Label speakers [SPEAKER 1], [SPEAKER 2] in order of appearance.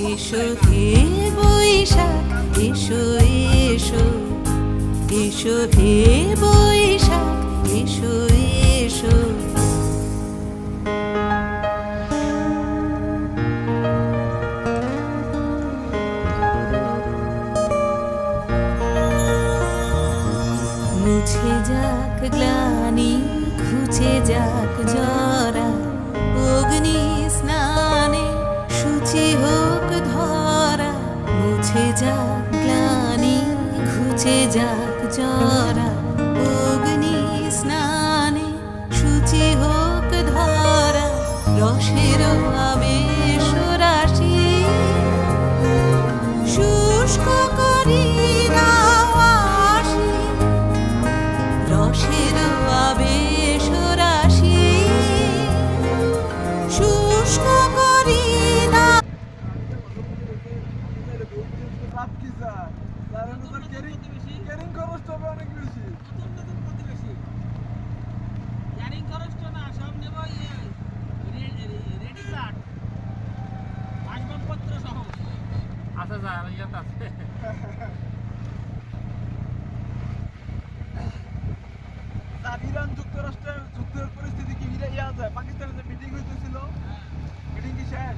[SPEAKER 1] এসো হে বৈশাখ এসো এসো, এসো হে বৈশাখ এসো এসো। মুছে যাক গ্লানি, ঘুচে যাক জরা, অগ্নি স্নানে শুচি হোক ধরা। মুছে যাক গ্লানি, ঘুচে যাক জরা, অগ্নি স্নানে শুচি হোক ধরা। রসের আবেশ রাশি শুষ্ক করি দাও আসি, রসের আবেশ রাশি শুষ্ক করি দাও।
[SPEAKER 2] ইরান যুক্তরাষ্ট্রের যুদ্ধের পরিস্থিতি কি ফিরে যায়? পাকিস্তানের যে মিটিং হইতেছিল, মিটিং কি শেষ?